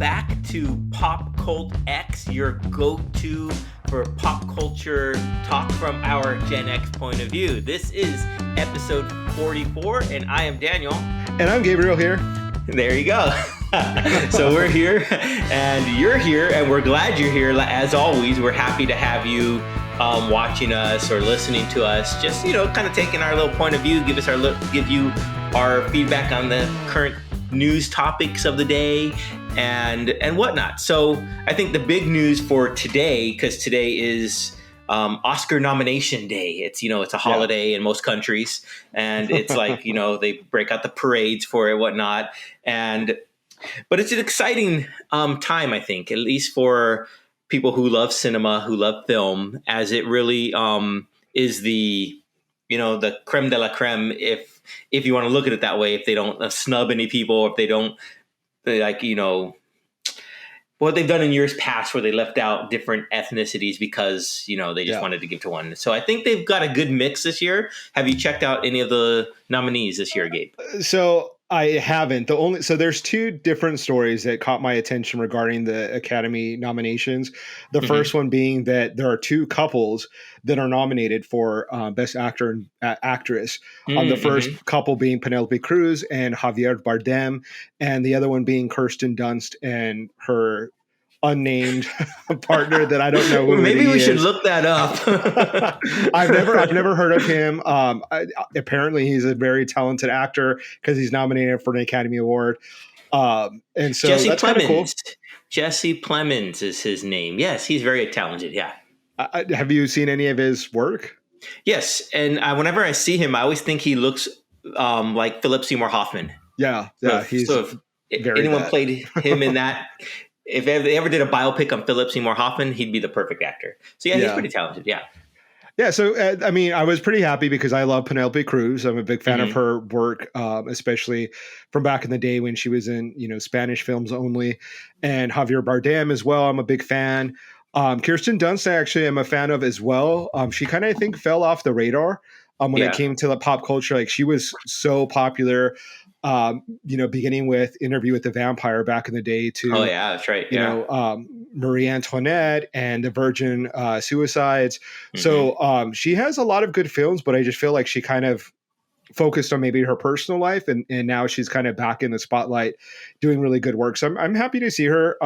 back to PopCultX, your go-to for pop culture talk from our Gen X point of view. This is episode 44, and I am Daniel. And I'm Gabriel here. There you go. So we're here, and you're here, and we're glad you're here. As always, we're happy to have you watching us or listening to us. Just, kind of taking our little point of view, give you our feedback on the current news topics of the day and whatnot. So I think the big news for today, because today is Oscar nomination day. It's a holiday in most countries, and it's like they break out the parades for it, whatnot. But it's an exciting time, I think, at least for people who love cinema, who love film, as it really is the creme de la creme. If you want to look at it that way, if they don't snub any people, if they don't what they've done in years past where they left out different ethnicities because, they just wanted to give to one. So I think they've got a good mix this year. Have you checked out any of the nominees this year, Gabe? So I haven't. So there's two different stories that caught my attention regarding the Academy nominations. The first one being that there are two couples that are nominated for Best Actor and Actress. The first couple being Penelope Cruz and Javier Bardem, and the other one being Kirsten Dunst and her unnamed partner that I don't know who Maybe we should is. look that up. I've never heard of him. Apparently he's a very talented actor because he's nominated for an Academy Award. And so Jesse that's kind of cool. Jesse Plemons is his name. Yes, he's very talented. Yeah. Have you seen any of his work? Yes. And whenever I see him, I always think he looks like Philip Seymour Hoffman. Yeah. He's if anyone played him in that, if they ever did a biopic on Philip Seymour Hoffman, he'd be the perfect actor. So he's pretty talented. Yeah. Yeah. So, I was pretty happy because I love Penelope Cruz. I'm a big fan of her work, especially from back in the day when she was in, Spanish films only, and Javier Bardem as well. I'm a big fan. Kirsten Dunst, I actually am a fan of as well. She kind of, I think, fell off the radar when it came to the pop culture. Like, she was so popular, beginning with Interview with the Vampire back in the day to, oh yeah, that's right. Marie Antoinette and the Virgin Suicides. So she has a lot of good films, but I just feel like she kind of focused on maybe her personal life, and now she's kind of back in the spotlight doing really good work. So I'm happy to see her.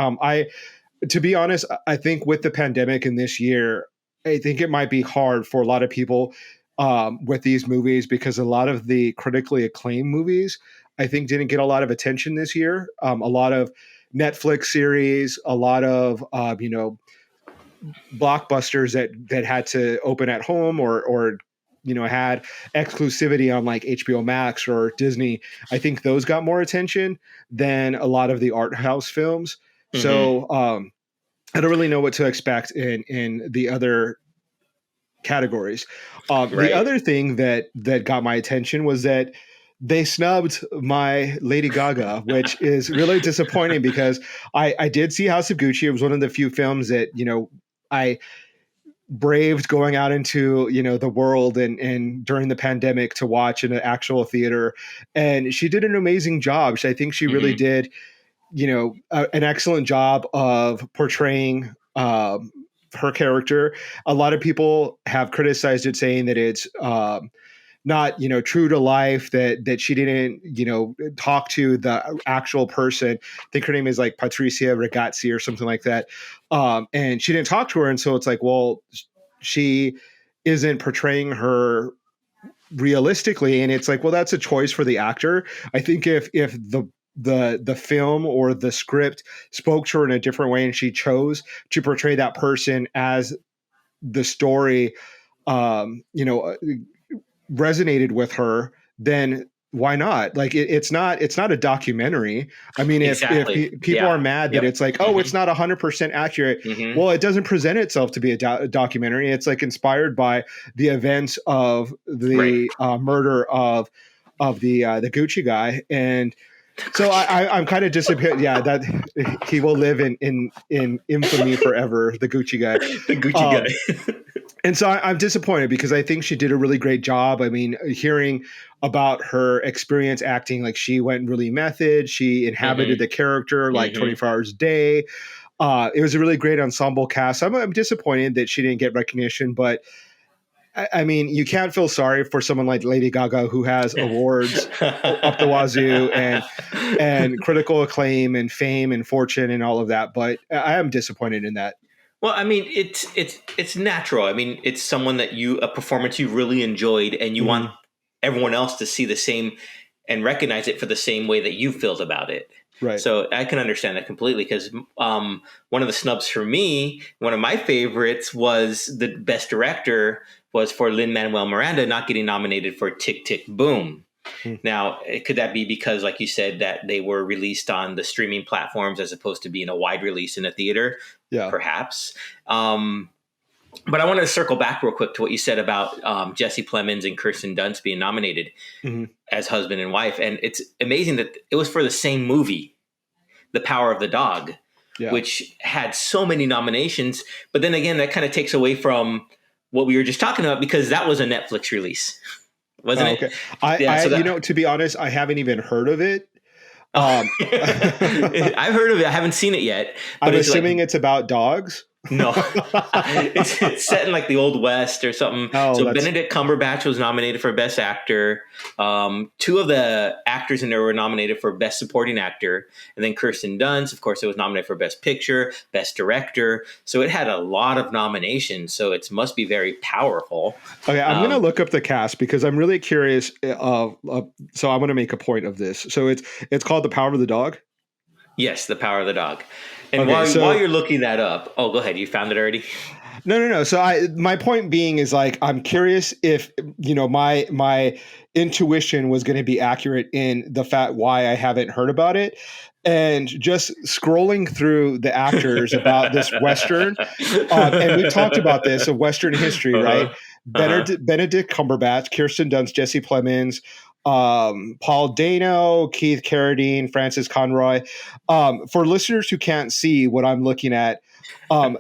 To be honest, I think with the pandemic in this year, I think it might be hard for a lot of people with these movies, because a lot of the critically acclaimed movies, I think, didn't get a lot of attention this year. A lot of Netflix series, a lot of, blockbusters that had to open at home or had exclusivity on like HBO Max or Disney. I think those got more attention than a lot of the art house films. So I don't really know what to expect in the other categories. The other thing that got my attention was that they snubbed my Lady Gaga, which is really disappointing because I did see House of Gucci. It was one of the few films that, I braved going out into, the world and during the pandemic to watch in an actual theater. And she did an amazing job. I think she really did, an excellent job of portraying her character. A lot of people have criticized it, saying that it's not, true to life, that she didn't, talk to the actual person. I think her name is like Patricia Ragazzi or something like that. And she didn't talk to her. And so it's like, well, she isn't portraying her realistically. And it's like, well, that's a choice for the actor. I think if the film or the script spoke to her in a different way and she chose to portray that person as the story, resonated with her, then why not? Like it's not a documentary. I mean, exactly. if people are mad that it's like, oh, it's not 100% accurate. Well, it doesn't present itself to be a documentary. It's like inspired by the events of the murder of the Gucci guy. And So I'm kind of disappointed. Yeah, that he will live in infamy forever. The Gucci guy. The Gucci Um, guy. and so I'm disappointed because I think she did a really great job. I mean, hearing about her experience acting, like she went really method. She inhabited the character like 24 hours a day. It was a really great ensemble cast. I'm disappointed that she didn't get recognition, but I mean, you can't feel sorry for someone like Lady Gaga who has awards up the wazoo and critical acclaim and fame and fortune and all of that. But I am disappointed in that. Well, I mean, it's natural. I mean, it's someone that a performance you really enjoyed, and you want everyone else to see the same and recognize it for the same way that you felt about it. Right. So I can understand that completely because one of the snubs for me, one of my favorites was the best director was for Lin-Manuel Miranda not getting nominated for Tick, Tick, Boom. Now, could that be because, like you said, that they were released on the streaming platforms as opposed to being a wide release in a theater? Yeah. Perhaps. But I wanted to circle back real quick to what you said about Jesse Plemons and Kirsten Dunst being nominated as husband and wife. And it's amazing that it was for the same movie, The Power of the Dog, which had so many nominations. But then again, that kind of takes away from what we were just talking about because that was a Netflix release, wasn't it? Okay. To be honest, I haven't even heard of it. I've heard of it. I haven't seen it yet. But I'm assuming it's about dogs. No, it's set in like the Old West or something. So Benedict Cumberbatch was nominated for Best Actor. Two of the actors in there were nominated for Best Supporting Actor. And then Kirsten Dunst, of course, it was nominated for Best Picture, Best Director. So it had a lot of nominations. So it must be very powerful. Okay, I'm going to look up the cast because I'm really curious. So I'm going to make a point of this. So it's called The Power of the Dog? Yes, The Power of the Dog. And while you're looking that up, go ahead. You found it already? No. So my point being is like, I'm curious if, my intuition was going to be accurate in the fact why I haven't heard about it. And just scrolling through the actors about this Western, and we talked about this of Western history, right? Benedict Cumberbatch, Kirsten Dunst, Jesse Plemons, Paul Dano, Keith Carradine, Francis Conroy. For listeners who can't see what I'm looking at,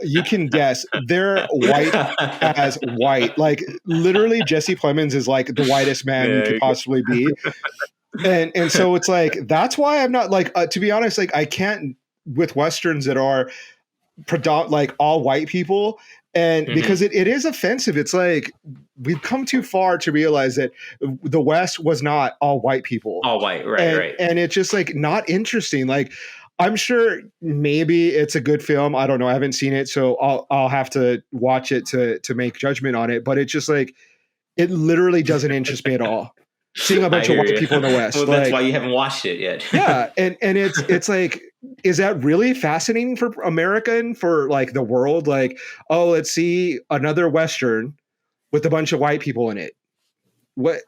you can guess they're white as white. Like literally Jesse Plemons is like the whitest man you could possibly be. And so it's like, that's why I'm not like, to be honest, like I can't with Westerns that are like all white people. And because it is offensive, it's like we've come too far to realize that the West was not all white people. All white, right. And it's just like not interesting. Like I'm sure maybe it's a good film. I don't know. I haven't seen it, so I'll have to watch it to make judgment on it. But it's just like it literally doesn't interest me at all. Seeing a bunch of white people in the West. Well, that's why you haven't watched it yet. Yeah, and it's like, is that really fascinating for America and for like the world? Like, oh, let's see another Western with a bunch of white people in it. What?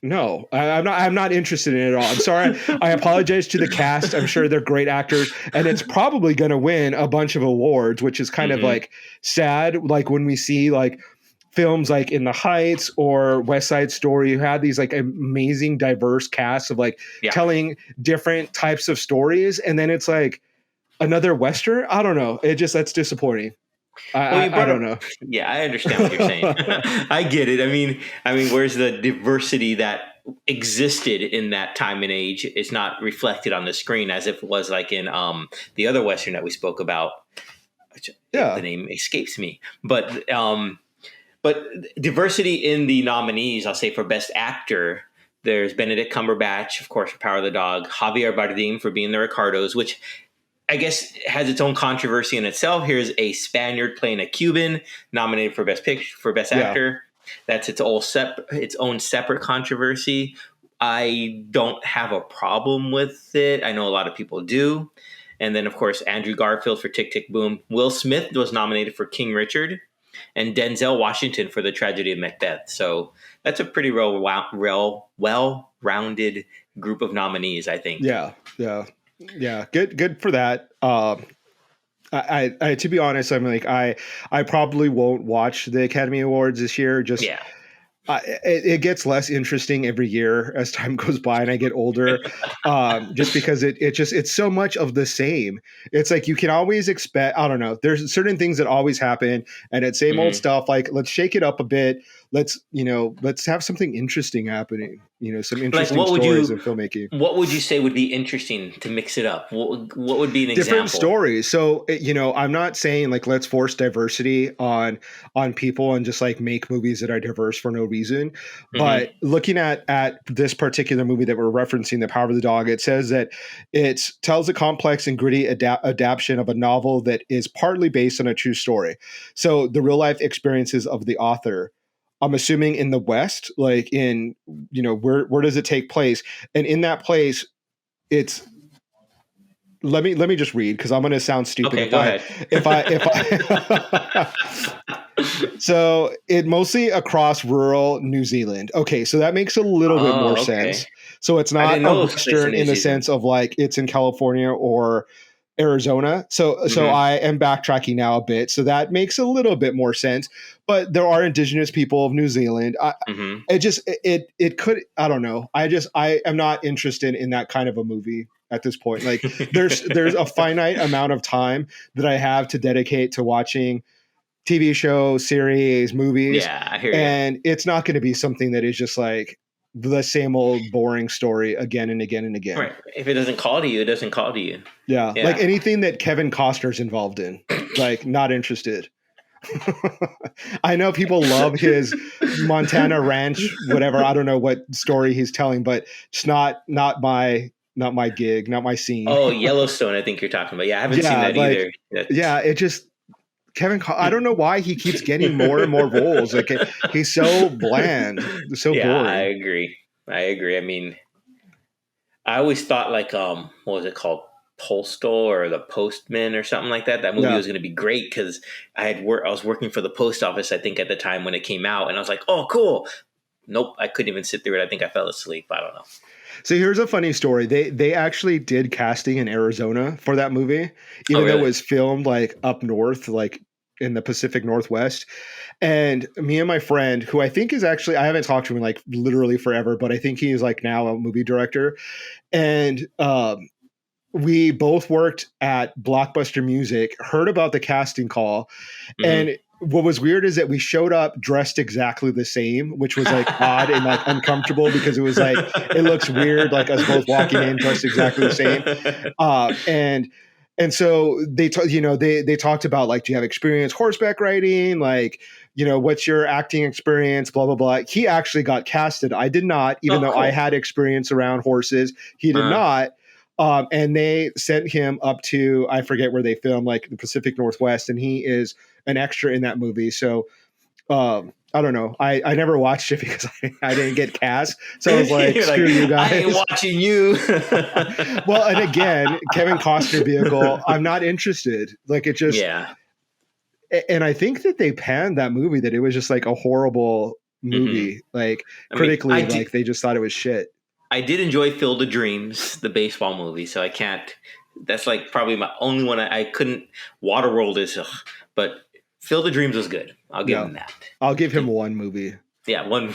No, I'm not interested in it at all. I'm sorry. I apologize to the cast. I'm sure they're great actors, and it's probably going to win a bunch of awards, which is kind of like sad. Like when we see like films like In the Heights or West Side Story, you had these like amazing diverse casts of like telling different types of stories. And then it's like another Western. I don't know. That's disappointing. I don't know. Yeah, I understand what you're saying. I get it. I mean, where's the diversity that existed in that time and age is not reflected on the screen as if it was like in the other Western that we spoke about. Which, the name escapes me. But diversity in the nominees, I'll say for Best Actor, there's Benedict Cumberbatch, of course, for Power of the Dog, Javier Bardem for being the Ricardos, which I guess has its own controversy in itself. Here's a Spaniard playing a Cuban nominated for Best Picture, for Best Actor. That's its own separate controversy. I don't have a problem with it. I know a lot of people do. And then, of course, Andrew Garfield for Tick, Tick, Boom. Will Smith was nominated for King Richard. And Denzel Washington for The Tragedy of Macbeth. So that's a pretty well-rounded group of nominees, I think. Yeah. Good for that. I to be honest, I'm like I probably won't watch the Academy Awards this year. Just It gets less interesting every year as time goes by and I get older, just because it's so much of the same. It's like you can always expect, I don't know, there's certain things that always happen and it's same old stuff. Like, let's shake it up a bit. Let's have something interesting happening, some interesting stories in filmmaking. What would you say would be interesting to mix it up? What would be an Different example? stories. So, I'm not saying like let's force diversity on people and just like make movies that are diverse for no reason. But looking at this particular movie that we're referencing, The Power of the Dog, it says that it tells a complex and gritty adaptation of a novel that is partly based on a true story. So the real life experiences of the author, I'm assuming in the West, like in, where does it take place? And in that place, it's, let me just read because I'm going to sound stupid. Okay, go ahead. If I So it mostly across rural New Zealand. Okay, so that makes a little bit more sense. So it's not a Western in the sense of like it's in California or Arizona. So I am backtracking now a bit. So that makes a little bit more sense. But there are indigenous people of New Zealand. It could, I don't know. I am not interested in that kind of a movie at this point. Like there's a finite amount of time that I have to dedicate to watching TV shows, series, movies. Yeah, I hear you. And it's not going to be something that is just like the same old boring story again and again and again. Right. If it doesn't call to you, it doesn't call to you. Yeah. Like anything that Kevin Costner's involved in, like not interested. I know people love his Montana Ranch, whatever. I don't know what story he's telling, but it's not my gig, not my scene. Oh, Yellowstone, I think you're talking about. Yeah, I haven't seen that either. Yeah, it just I don't know why he keeps getting more and more roles. Like he's so bland, so boring. I agree. I mean, I always thought like what was it called? Postal or the Postman or something like that. That movie was going to be great because I was working for the post office, I think, at the time when it came out, and I was like, oh, cool. Nope, I couldn't even sit through it. I think I fell asleep. I don't know. So here's a funny story. They actually did casting in Arizona for that movie, even though it was filmed like up north, like in the Pacific Northwest. And me and my friend, who I think is actually, I haven't talked to him in like literally forever, but I think he's like now a movie director. And we both worked at Blockbuster Music, heard about the casting call. And what was weird is that we showed up dressed exactly the same, which was like odd and like uncomfortable because it was like, it looks weird, like us both walking in dressed exactly the same. And so they talked about like, do you have experience horseback riding? Like, what's your acting experience? Blah, blah, blah. He actually got casted. I did not, even though I had experience around horses. He did not. And they sent him up to, I forget where they filmed, like the Pacific Northwest, and he is an extra in that movie. So I don't know. I never watched it because I didn't get cast. So I was like, screw you guys. I ain't watching you. Well, and again, Kevin Costner vehicle, I'm not interested. Like it just, and I think that they panned that movie, that it was just like a horrible movie. Like critically, like they just thought it was shit. I did enjoy Field of Dreams, the baseball movie. So I can't, that's like probably my only one. I couldn't, Waterworld is, but Field of Dreams was good. I'll give him that. I'll give him one movie. Yeah, one.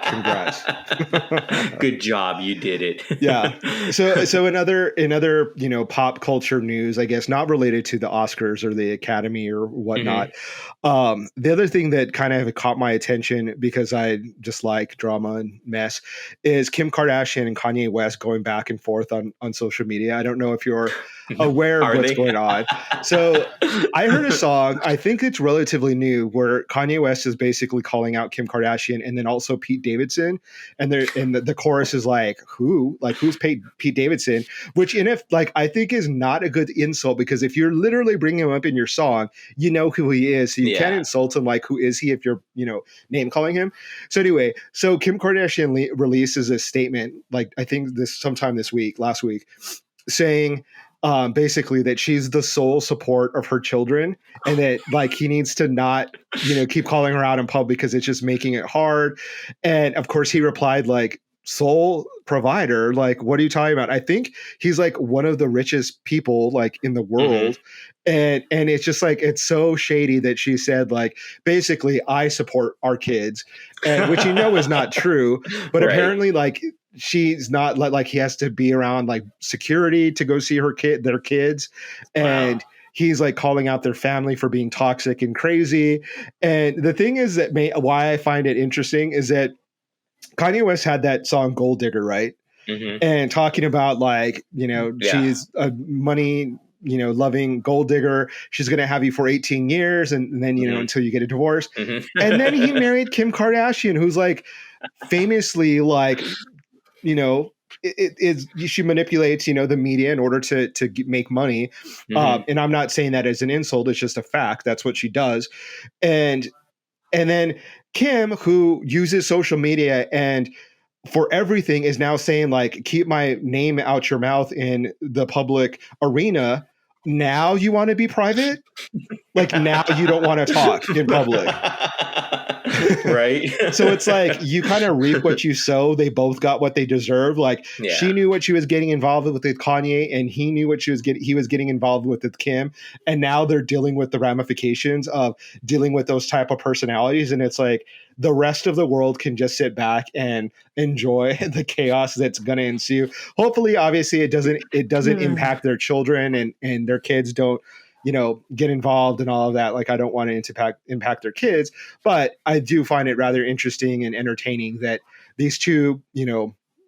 Congrats. Good job. You did it. Yeah. So another, pop culture news, I guess, not related to the Oscars or the Academy or whatnot. The other thing that kind of caught my attention because I just like drama and mess is Kim Kardashian and Kanye West going back and forth on social media. I don't know if you're aware of what's going on. So I heard a song, I think it's relatively new, where Kanye West is basically calling out Kim Kardashian and then also Pete Davidson. And the chorus is like, who's Pete Davidson? Which I think is not a good insult, because if you're literally bringing him up in your song, you know who he is. So you can't insult him like, who is he, if you're, name calling him. So anyway, so Kim Kardashian releases a statement, like I think sometime last week, saying basically that she's the sole support of her children, and that like he needs to not, keep calling her out in public because it's just making it hard. And of course he replied like, sole provider. Like, what are you talking about? I think he's like one of the richest people like in the world. And it's just like, it's so shady that she said, like, basically, I support our kids, and which is not true. But Right. apparently, like, she's not like he has to be around like security to go see their kids, and he's like calling out their family for being toxic and crazy. And the thing is that why I find it interesting is that Kanye West had that song Gold Digger, right? And talking about like, she's a money, loving gold digger. She's going to have you for 18 years. And then, until you get a divorce. And then he married Kim Kardashian, who's like famously like, she manipulates, the media in order to make money. And I'm not saying that as an insult. It's just a fact. That's what she does. And then Kim, who uses social media and for everything, is now saying like, keep my name out your mouth in the public arena. Now you want to be private? Like, now you don't want to talk in public. Right. So it's like, you kind of reap what you sow. They both got what they deserve. Like, she knew what she was getting involved with Kanye, and he knew what he was getting involved with Kim. And now they're dealing with the ramifications of dealing with those type of personalities. And it's like, the rest of the world can just sit back and enjoy the chaos that's going to ensue. Hopefully, obviously, it doesn't impact their children, and their kids don't, get involved and all of that. Like, I don't want to impact their kids, but I do find it rather interesting and entertaining that these two,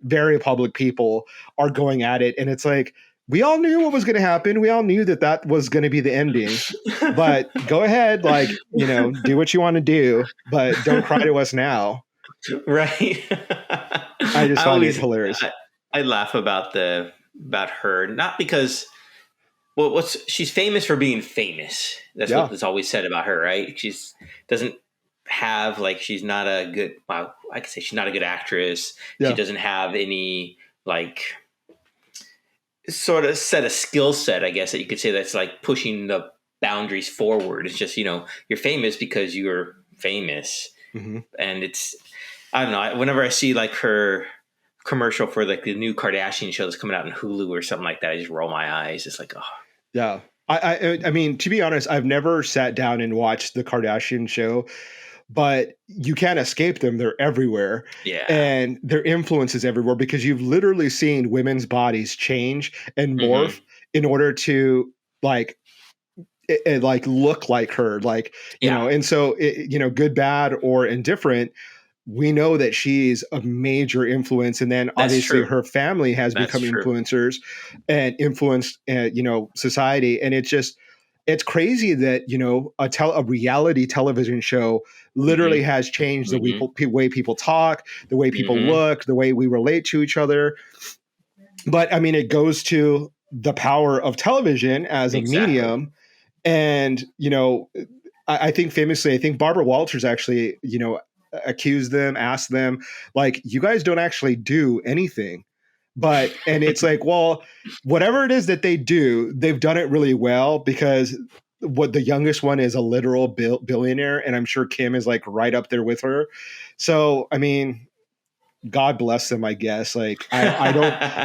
very public people are going at it. And it's like, we all knew what was going to happen. We all knew that was going to be the ending, but go ahead, like, do what you want to do, but don't cry to us now. Right. I just find it hilarious. I laugh about her, not because, well, she's famous for being famous. That's what is always said about her, right? She's doesn't have like, she's not a good, well, I could say she's not a good actress. Yeah. She doesn't have any like sort of set a skill set, I guess, that you could say that's like pushing the boundaries forward. It's just, you're famous because you're famous. And it's, I don't know, whenever I see like her commercial for like the new Kardashian show that's coming out on Hulu or something like that, I just roll my eyes. It's like, oh. Yeah. I mean, to be honest, I've never sat down and watched the Kardashian show, but you can't escape them. They're everywhere. Yeah. And their influence is everywhere, because you've literally seen women's bodies change and morph in order to like look like her, like, and so, good, bad, or indifferent, we know that she's a major influence. And then obviously her family has become influencers and influenced, society. And it's crazy that, a reality television show literally has changed the way people talk, the way people look, the way we relate to each other. But I mean, it goes to the power of television as a medium. And, I think famously, Barbara Walters actually, asked them, like, you guys don't actually do anything. And it's like, well, whatever it is that they do, they've done it really well, because what the youngest one is a literal billionaire. And I'm sure Kim is like right up there with her. So, I mean, God bless them, I guess. Like, I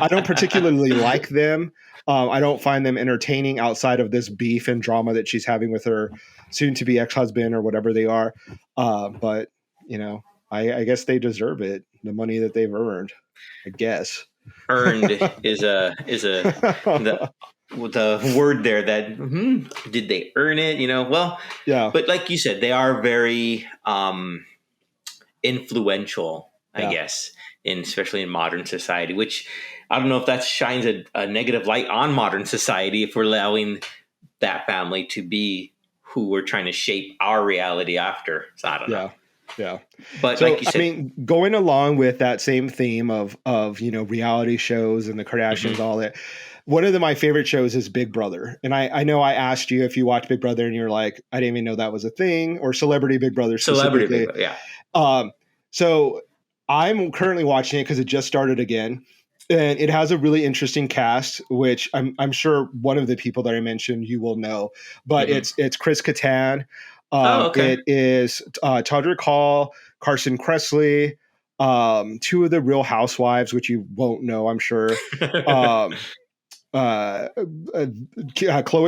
don't particularly like them. I don't find them entertaining outside of this beef and drama that she's having with her soon to be ex-husband or whatever they are. But I guess they deserve it. The money that they've earned, I guess. Earned is the word there. That did they earn it? Well, yeah. But like you said, they are very influential, I guess, especially in modern society. Which I don't know if that shines a negative light on modern society if we're allowing that family to be who we're trying to shape our reality after. So I don't know. Yeah. But so, like you said, I mean, going along with that same theme of reality shows and the Kardashians, all that, one of my favorite shows is Big Brother. And I know I asked you if you watch Big Brother, and you're like, I didn't even know that was a thing, or Celebrity Big Brother specifically. Celebrity Big Brother, yeah. So I'm currently watching it because it just started again. And it has a really interesting cast, which I'm sure one of the people that I mentioned you will know. But it's Chris Kattan. It is Todrick Hall, Carson Kressley, two of the Real Housewives, which you won't know, I'm sure. um, Khloe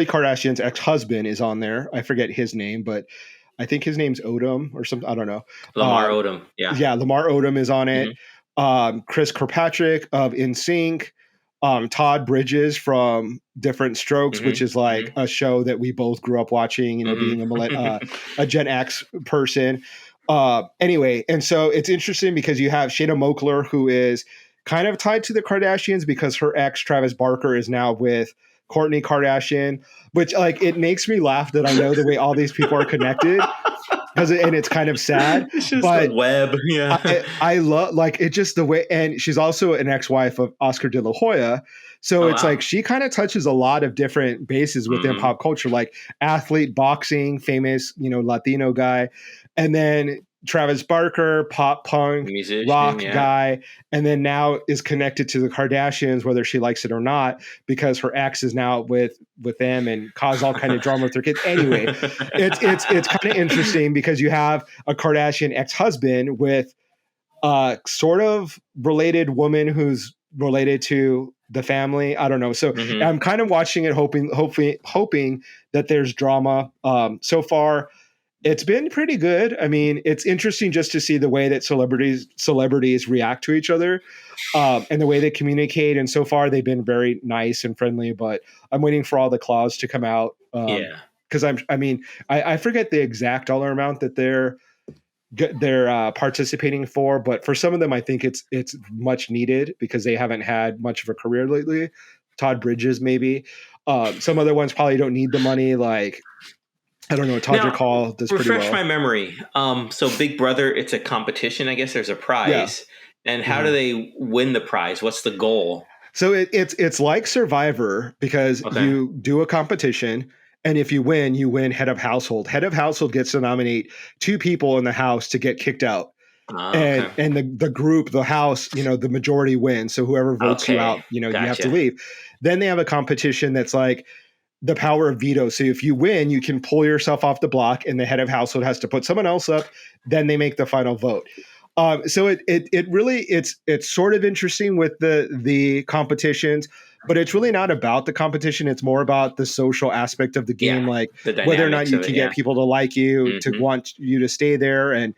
Kardashian's ex-husband is on there. I forget his name, but I think his name's Odom or something. I don't know. Lamar Odom. Yeah. Yeah, Lamar Odom is on it. Mm-hmm. Chris Kirkpatrick of NSYNC. Todd Bridges from Different Strokes, which is like a show that we both grew up watching, being a Gen X person. Anyway, and so it's interesting because you have Shayna Moakler, who is kind of tied to the Kardashians because her ex, Travis Barker, is now with Kourtney Kardashian, which like it makes me laugh that I know the way all these people are connected. And it's kind of sad, it's just but the web. Yeah, I love like it just the way, and she's also an ex-wife of Oscar De La Hoya, so it's like she kind of touches a lot of different bases within pop culture, like athlete, boxing, famous, Latino guy, and then Travis Barker, pop punk, musician, rock guy, and then now is connected to the Kardashians, whether she likes it or not, because her ex is now with them and caused all kind of drama with their kids. Anyway, it's kind of interesting because you have a Kardashian ex-husband with a sort of related woman who's related to the family. I don't know. So I'm kind of watching it, hoping that there's drama. So far, it's been pretty good. I mean, it's interesting just to see the way that celebrities react to each other, and the way they communicate. And so far, they've been very nice and friendly. But I'm waiting for all the claws to come out. Because I forget the exact dollar amount that they're participating for, but for some of them, I think it's much needed because they haven't had much of a career lately. Todd Bridges, maybe. Some other ones probably don't need the money, like. I don't know. Todrick Hall does pretty well. Refresh my memory. So Big Brother, it's a competition. I guess there's a prize. Yeah. And how do they win the prize? What's the goal? So it's like Survivor because you do a competition, and if you win head of household. Head of household gets to nominate two people in the house to get kicked out. And the group, the house, the majority wins. So whoever votes you out, you have to leave. Then they have a competition that's like the power of veto. So if you win, you can pull yourself off the block, and the head of household has to put someone else up. Then they make the final vote. So it really it's sort of interesting with the competitions, but it's really not about the competition. It's more about the social aspect of the game, like whether or not you can get people to like you, to want you to stay there, and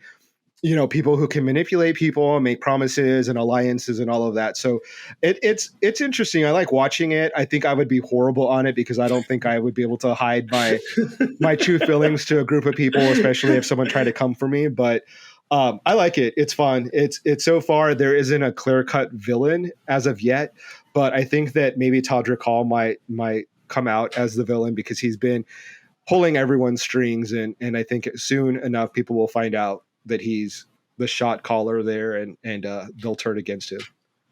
people who can manipulate people and make promises and alliances and all of that. So it's interesting. I like watching it. I think I would be horrible on it because I don't think I would be able to hide my true feelings to a group of people, especially if someone tried to come for me. But I like it. It's fun. It's so far there isn't a clear-cut villain as of yet, but I think that maybe Todrick Hall might come out as the villain because he's been pulling everyone's strings, and I think soon enough people will find out that he's the shot caller there, and they'll turn against him.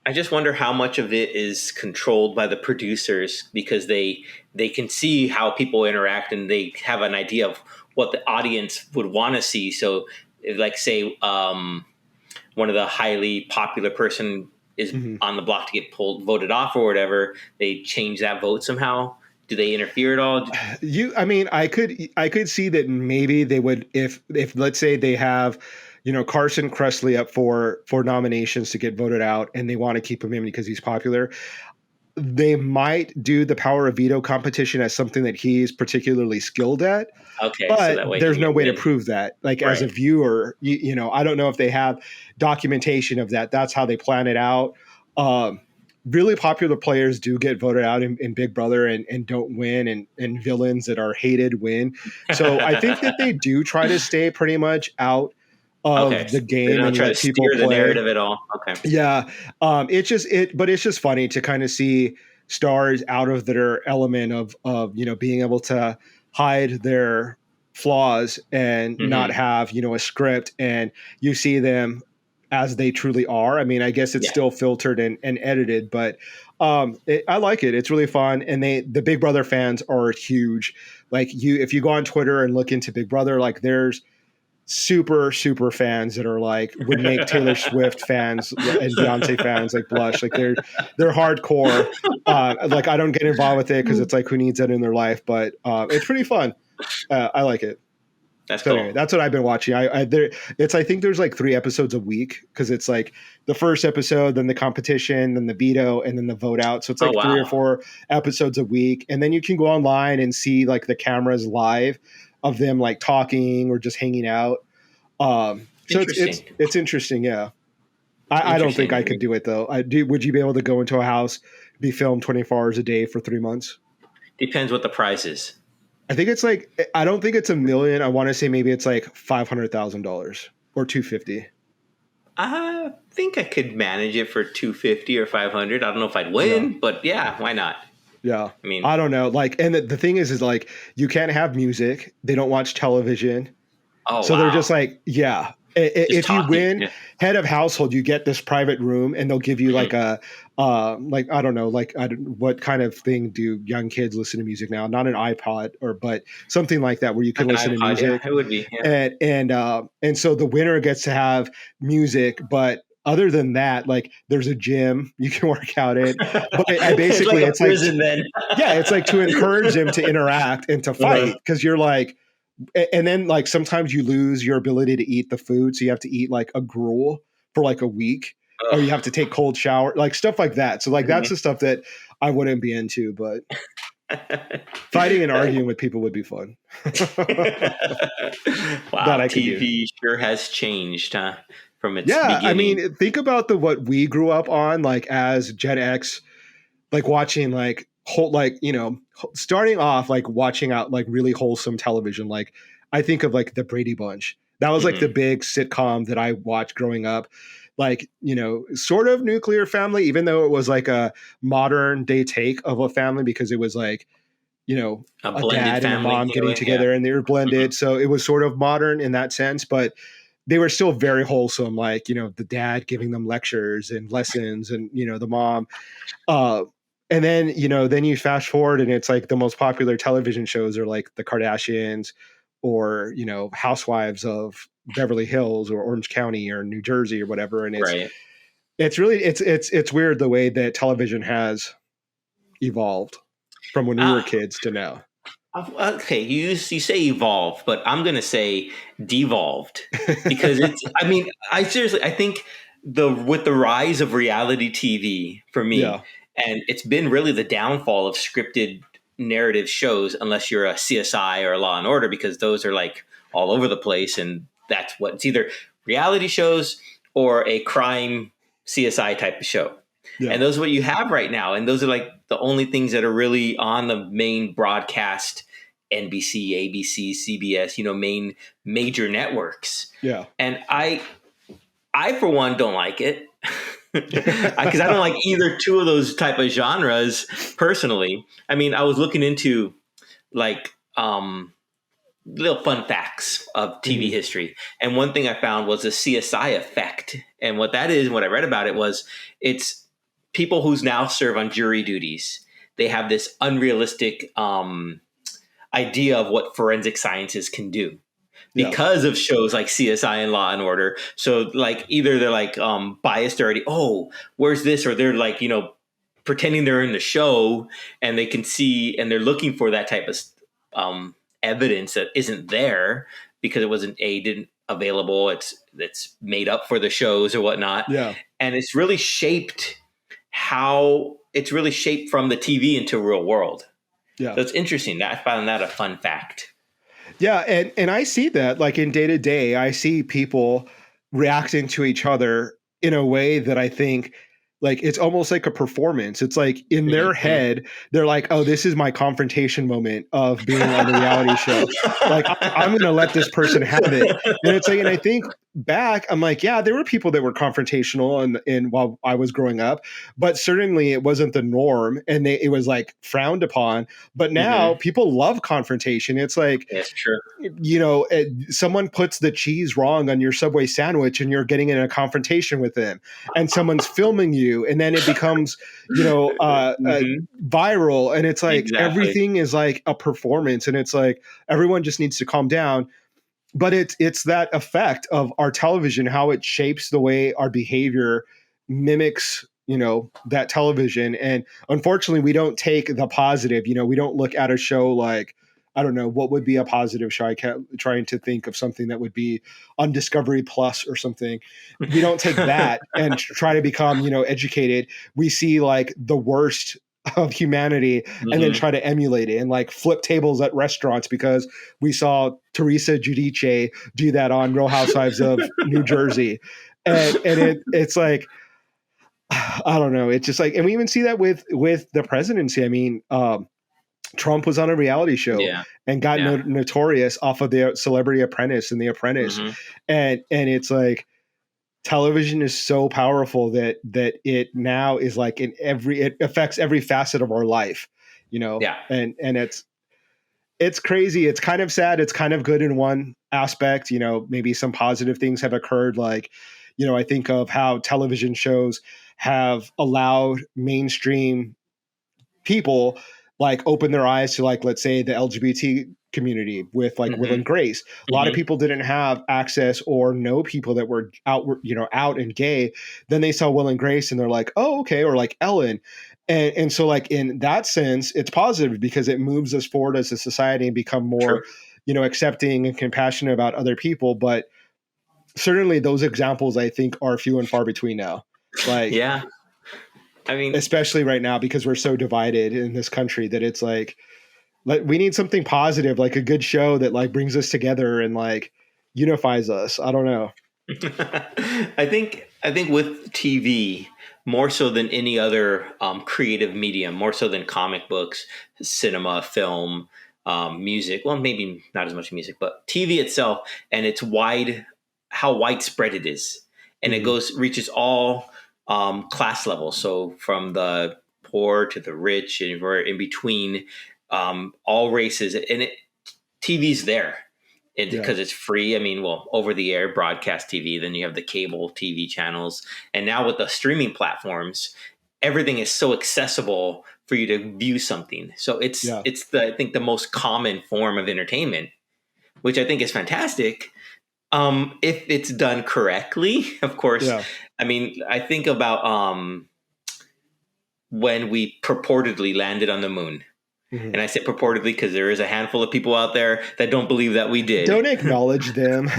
I just wonder how much of it is controlled by the producers because they can see how people interact and they have an idea of what the audience would want to see. So like say one of the highly popular person is on the block to get voted off or whatever, they change that vote somehow. Do they interfere at all? I could see that maybe they would if let's say they have, Carson Kressley up for nominations to get voted out and they want to keep him in because he's popular. They might do the power of veto competition as something that he's particularly skilled at. Okay, but so that way there's no way to prove that. Like as a viewer, I don't know if they have documentation of that. That's how they plan it out. Really popular players do get voted out in Big Brother and don't win, and villains that are hated win. So I think that they do try to stay pretty much out of the game and let people play. The narrative at all. Okay. Yeah. But it's just funny to kind of see stars out of their element of being able to hide their flaws and not have, a script, and you see them as they truly are. I mean, I guess it's still filtered and edited, but I like it. It's really fun. And the Big Brother fans are huge. Like if you go on Twitter and look into Big Brother, like there's super, super fans that are like, would make Taylor Swift fans and Beyonce fans like blush. Like they're hardcore. Like I don't get involved with it because it's like, who needs that in their life? But it's pretty fun. I like it. That's So cool. anyway, that's what I've been watching. I think there's like 3 episodes a week because it's like the first episode, then the competition, then the veto, and then the vote out. So it's Oh like 3 or wow. 4 episodes a week, and then you can go online and see like the cameras live of them like talking or just hanging out. So Interesting. it's interesting. Yeah, I don't think I Interesting. could do it though. I do. Would you be able to go into a house, be filmed 24 hours a day for 3 months? Depends what the price is. I think it's like I don't think it's a million. I want to say maybe it's like $500,000 or 250. I think I could manage it for 250 or 500. I don't know if I'd Yeah. win, but yeah, why not? Yeah. I mean, I don't know. Like, and the thing is like you can't have music. They don't watch television. oh So wow. they're just like, yeah. If you talking. win Yeah. head of household, you get this private room, and they'll give you like a, like I don't know, like what kind of thing do young kids listen to music now? Not an iPod, but something like that where you can Like listen an to iPod, music. yeah, it would be. Yeah. And so the winner gets to have music, but other than that, like there's a gym you can work out in. But basically, it's like a prison then. yeah, it's like to encourage them to interact and to fight because you're like. And then like sometimes you lose your ability to eat the food, so you have to eat like a gruel for like a week, or you have to take cold shower, like stuff like that. So like that's the stuff that I wouldn't be into, but fighting and arguing with people would be fun. Wow, That I could do. TV sure has changed, huh? From its Yeah, beginning. I mean, think about what we grew up on, like as Gen X, like watching like whole, like starting off like watching out like really wholesome television. Like I think of like the Brady Bunch. That was like the big sitcom that I watched growing up. Like sort of nuclear family, even though it was like a modern day take of a family because it was like a a blended dad and a family mom in a getting way, together and they were blended. So it was sort of modern in that sense, but they were still very wholesome. Like the dad giving them lectures and lessons, and the mom. Uh, and then then you fast forward, and it's like the most popular television shows are like the Kardashians, or Housewives of Beverly Hills or Orange County or New Jersey or whatever. And right? it's really it's weird the way that television has evolved from when we were kids to now. Okay, you say evolved, but I'm gonna say devolved because it's. I mean, I seriously, I think with the rise of reality TV for me, Yeah. and it's been really the downfall of scripted narrative shows, unless you're a CSI or a Law and Order, because those are like all over the place, and that's what it's either reality shows or a crime CSI type of show. Yeah. And those are what you have right now. And those are like the only things that are really on the main broadcast NBC, ABC, CBS, main major networks. Yeah. And I for one don't like it because I don't like either two of those type of genres personally. I mean, I was looking into like little fun facts of TV history. And one thing I found was the Csi Effect. And what that is, what I read about it was it's people who's now serve on jury duties. They have this unrealistic idea of what forensic sciences can do because of shows like CSI and Law and Order. So like either they're like biased already. Oh, where's this? Or they're like, pretending they're in the show and they can see and they're looking for that type of evidence that isn't there because it didn't available. It's made up for the shows or whatnot. Yeah. And it's really shaped from the TV into real world. Yeah. So it's interesting. I found that a fun fact. Yeah. And I see that like in day to day, I see people reacting to each other in a way that I think like it's almost like a performance. It's like in their head, they're like, oh, this is my confrontation moment of being on a reality show. Like I'm going to let this person have it. And it's like, and I think back, I'm like, yeah, there were people that were confrontational and while I was growing up, but certainly it wasn't the norm and it was like frowned upon. But now people love confrontation. It's like, that's true. Someone puts the cheese wrong on your Subway sandwich and you're getting in a confrontation with them and someone's filming you and then it becomes, viral. And it's like, everything is like a performance and it's like, everyone just needs to calm down. But it's that effect of our television, how it shapes the way our behavior mimics, that television. And unfortunately, we don't take the positive. We don't look at a show like, I don't know, what would be a positive show? I kept trying to think of something that would be on Discovery Plus or something. We don't take that and try to become, educated. We see like the worst of humanity and then try to emulate it and like flip tables at restaurants because we saw Teresa Giudice do that on Real Housewives of New Jersey. It's like, I don't know. It's just like, and we even see that with the presidency. I mean, Trump was on a reality show and got notorious off of the Celebrity Apprentice and The Apprentice. And it's like, television is so powerful that it now is like it affects every facet of our life, and it's crazy. It's kind of sad. It's kind of good in one aspect, maybe some positive things have occurred. Like, I think of how television shows have allowed mainstream people like open their eyes to, like, let's say the LGBT community with like Will and Grace. A lot of people didn't have access or know people that were out and gay. Then they saw Will and Grace and they're like, oh, okay. Or like Ellen. And so like in that sense, it's positive because it moves us forward as a society and become more, accepting and compassionate about other people. But certainly those examples, I think, are few and far between now. Like, yeah. I mean, especially right now, because we're so divided in this country that it's like we need something positive, like a good show that like brings us together and like unifies us. I don't know. I think with TV, more so than any other creative medium, more so than comic books, cinema, film, music. Well, maybe not as much music, but TV itself, and it's how widespread it is, and it reaches all class levels. So from the poor to the rich, and we're in between, all races, and TV's there. Because it's free. I mean, well, over the air broadcast TV, then you have the cable TV channels. And now with the streaming platforms, everything is so accessible for you to view something. So it's I think the most common form of entertainment, which I think is fantastic. If it's done correctly, of course. Yeah. I mean, I think about when we purportedly landed on the moon. And I say purportedly because there is a handful of people out there that don't believe that we did. Don't acknowledge them.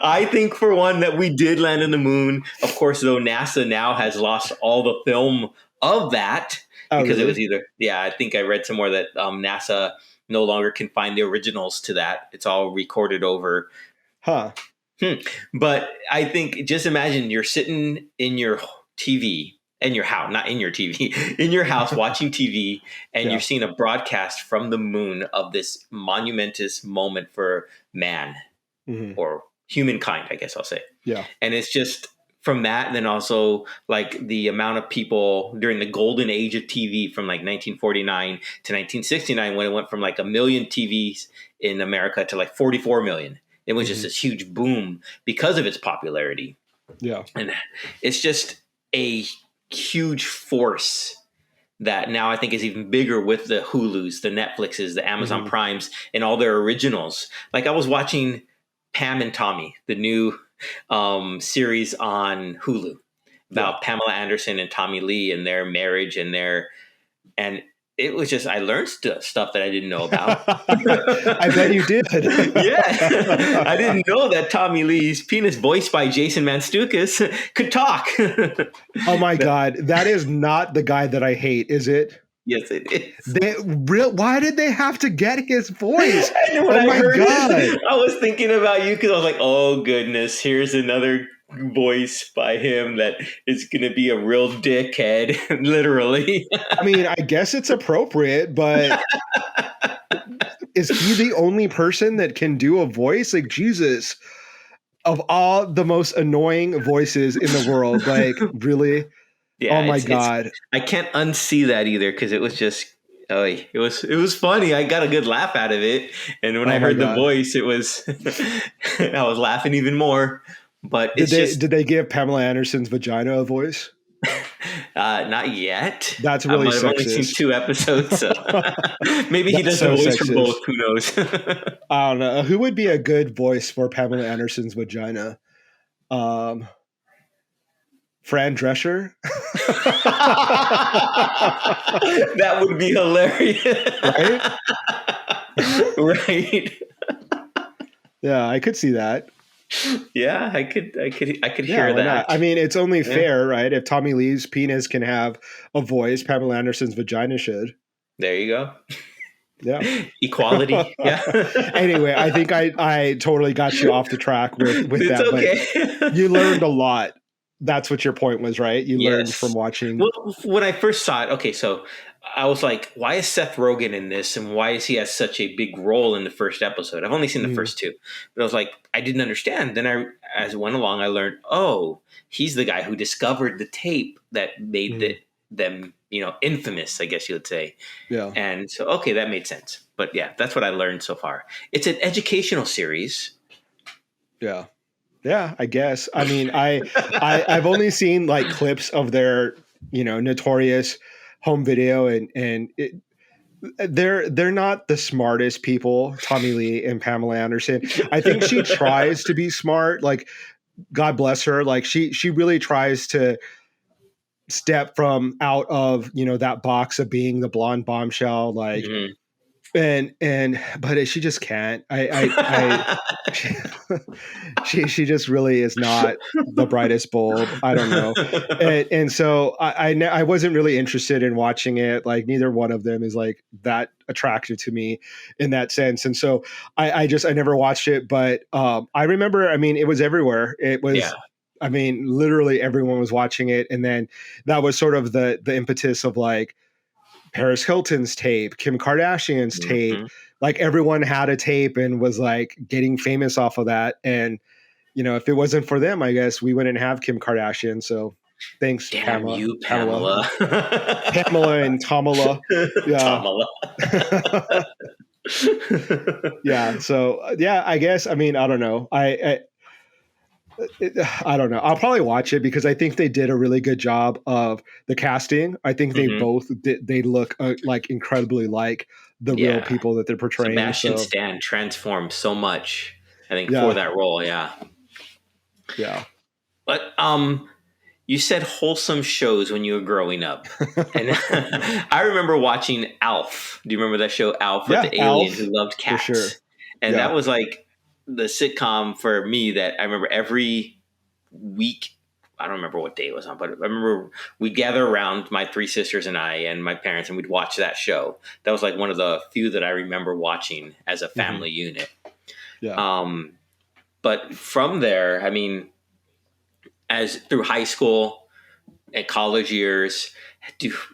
I think, for one, that we did land on the moon. Of course, though, NASA now has lost all the film of that because it was I think I read somewhere that NASA no longer can find the originals to that. It's all recorded over. But I think, just imagine you're sitting in your TV. In your house, not in your TV, in your house watching TV, and you're seeing a broadcast from the moon of this monumentous moment for man or humankind, I guess I'll say. Yeah. And it's just from that, and then also like the amount of people during the golden age of TV from like 1949 to 1969, when it went from like 1 million TVs in America to like 44 million. It was just this huge boom because of its popularity. Yeah. And it's just a huge force that now I think is even bigger with the Hulus, the Netflixes, the Amazon Primes, and all their originals. Like, I was watching Pam and Tommy, the new series on Hulu about Pamela Anderson and Tommy Lee and their marriage and it was just, I learned stuff that I didn't know about. I bet you did. Yeah. I didn't know that Tommy Lee's penis, voiced by Jason Mantzoukas, could talk. Oh my God. That is not the guy that I hate, is it? Yes, it is. Why did they have to get his voice? Oh my God. I was thinking about you because I was like, oh goodness, here's another voice by him that is going to be a real dickhead, literally. I mean, I guess it's appropriate, but is he the only person that can do a voice? Like, Jesus, of all the most annoying voices in the world, like, really? Yeah, oh my God. I can't unsee that either because it was just, it was funny. I got a good laugh out of it. And when I heard the voice, it was, I was laughing even more. But did they give Pamela Anderson's vagina a voice? Not yet. That's really sexist. I've only seen 2 episodes. So. Maybe he does a voice for both. Who knows? I don't know. Who would be a good voice for Pamela Anderson's vagina? Fran Drescher. That would be hilarious. Right? Right. Yeah, I could see that. Yeah, I could Yeah, hear why that. not? I mean, it's only Yeah. fair, right? If Tommy Lee's penis can have a voice, Pamela Anderson's vagina should. There you go. Yeah. Equality. Yeah. Anyway, I think I totally got you off the track with It's that, okay. but you learned a lot. That's what your point was, right? You learned Yes. from watching. Well, when I first saw it, okay, so I was like, why is Seth Rogen in this, and why is he has such a big role in the first episode? I've only seen the first two, but I was like, I didn't understand. Then as it went along, I learned, oh, he's the guy who discovered the tape that made them, infamous, I guess you would say. Yeah. And so, okay, that made sense. But yeah, that's what I learned so far. It's an educational series. Yeah. Yeah, I guess. I mean, I've only seen like clips of their, notorious home video, and they're not the smartest people, Tommy Lee and Pamela Anderson. I think she tries to be smart. Like, God bless her. Like she really tries to step from out of, that box of being the blonde bombshell. Like, but she just can't. She just really is not the brightest bulb. I don't know. And so I wasn't really interested in watching it. Like, neither one of them is like that attractive to me in that sense. And so I never watched it, but I remember, I mean, it was everywhere. It was, I mean, literally everyone was watching it. And then that was sort of the impetus of like Paris Hilton's tape, Kim Kardashian's tape. Like, everyone had a tape and was like getting famous off of that. And, if it wasn't for them, I guess we wouldn't have Kim Kardashian. So thanks, Damn Pamela. you, Pamela. Pamela and Tamala. Yeah. Yeah. So, yeah, I guess, I mean, I don't know. I don't know. I'll probably watch it because I think they did a really good job of the casting. I think they both they look like incredibly like the real people that they're portraying. Sebastian Stan transformed so much, I think, for that role. Yeah. Yeah. But you said wholesome shows when you were growing up. And I remember watching Alf. Do you remember that show, Alf, with the alien who loved cats? For sure. And that was like the sitcom for me that I remember every week. I don't remember what day it was on, but I remember we'd gather around, my three sisters and I and my parents, and we'd watch that show. That was like one of the few that I remember watching as a family unit. Yeah. But from there, I mean, as through high school and college years,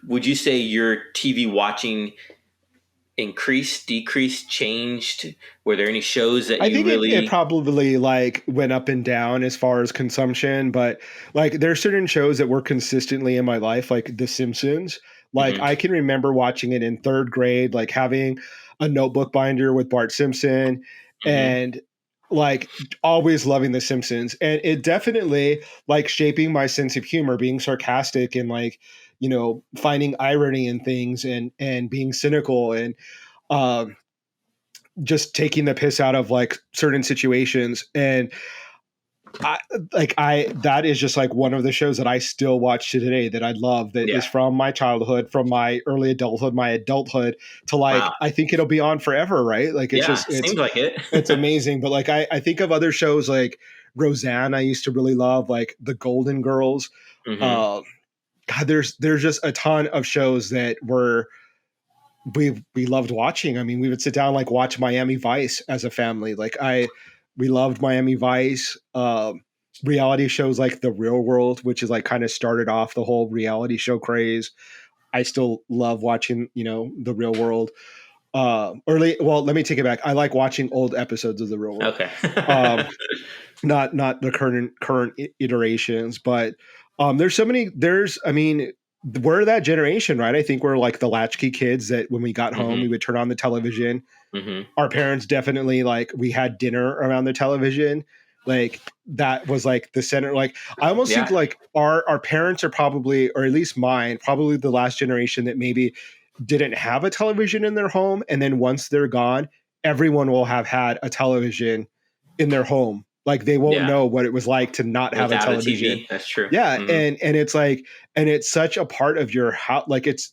would you say your TV watching increased, decreased, changed? Were there any shows that you really... it probably like went up and down as far as consumption, but like there are certain shows that were consistently in my life, like The Simpsons. Like I can remember watching it in third grade, like having a notebook binder with Bart Simpson and like always loving The Simpsons. And it definitely like shaping my sense of humor, being sarcastic and like, finding irony in things and being cynical and just taking the piss out of like certain situations. And that is just like one of the shows that I still watch to today that I love, that is from my childhood, from my early adulthood, my adulthood to like, I think it'll be on forever. Right. Like it seems like it. It's amazing. But like, I think of other shows like Roseanne, I used to really love, like The Golden Girls. God, there's just a ton of shows that we loved watching. I mean, we would sit down, like watch Miami Vice as a family. Like we loved Miami Vice, reality shows like The Real World, which is like kind of started off the whole reality show craze. I still love watching, The Real World. Well, let me take it back. I like watching old episodes of The Real World. Okay. Not the current iterations, but we're that generation, right? I think we're like the latchkey kids that when we got home, we would turn on the television. Our parents definitely, like, we had dinner around the television. Like that was like the center. Like I almost think like our parents are probably, or at least mine, probably the last generation that maybe didn't have a television in their home. And then once they're gone, everyone will have had a television in their home Like they won't Yeah. know what it was like to not have a Without a television. TV. That's true. Yeah. Mhm. And it's like, and it's such a part of your house. Like it's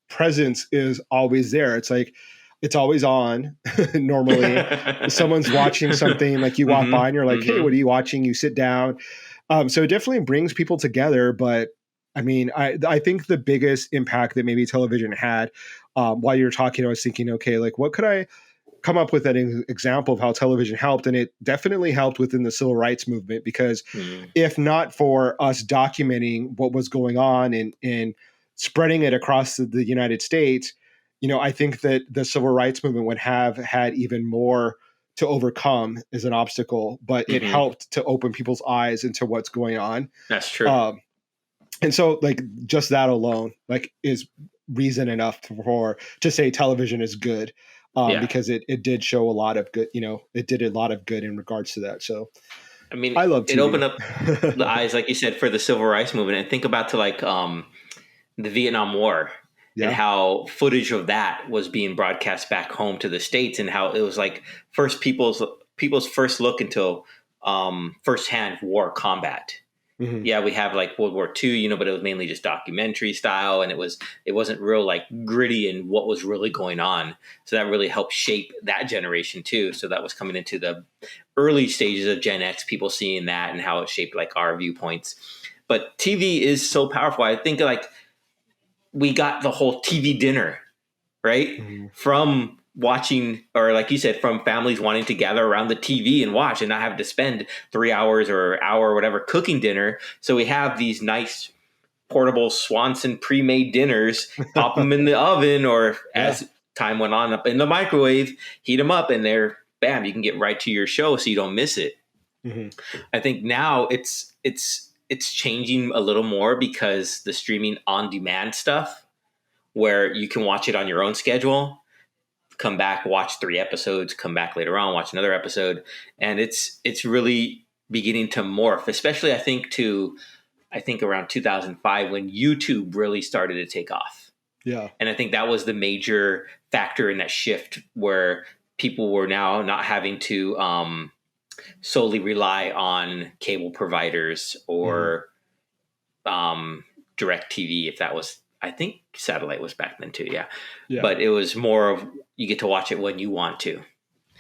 presence is always there. It's like, it's always on normally. Someone's watching something, like you walk by Mhm. and you're like, hey, what Mhm. are you watching? You sit down. So it definitely brings people together. But I mean, I think the biggest impact that maybe television had, while you're talking, I was thinking, okay, like what could I come up with an example of how television helped? And it definitely helped within the civil rights movement, because Mm. if not for us documenting what was going on and spreading it across the United States, I think that the civil rights movement would have had even more to overcome as an obstacle, but it Mhm. helped to open people's eyes into what's going on. That's true. And so like just that alone like is reason enough to say television is good, Yeah. because it did show a lot of good, it did a lot of good in regards to that. So I mean, I love it opened TV. up the eyes, like you said, for the civil rights movement. And think about to like the Vietnam War and Yeah. how footage of that was being broadcast back home to the States, and how it was like people's first look into firsthand war combat. Mhm. Yeah, we have like World War II, but it was mainly just documentary style, and it wasn't real like gritty and what was really going on. So that really helped shape that generation too. So that was coming into the early stages of Gen X, people seeing that and how it shaped like our viewpoints. But TV is so powerful. I think like we got the whole TV dinner, right? Mhm. From watching, or like you said, from families wanting to gather around the TV and watch and not have to spend 3 hours or hour or whatever cooking dinner. So we have these nice portable Swanson pre-made dinners, pop them in the oven, or Yeah. as time went on, up in the microwave, heat them up, and they're bam, you can get right to your show so you don't miss it. Mhm. I think now it's changing a little more because the streaming on demand stuff, where you can watch it on your own schedule, come back, watch 3 episodes, come back later on, watch another episode, and it's really beginning to morph. Especially, I think around 2005 when YouTube really started to take off, Yeah. and I think that was the major factor in that shift where people were now not having to solely rely on cable providers or direct TV. If that was, I think satellite was back then too. Yeah. Yeah. But it was more of you get to watch it when you want to.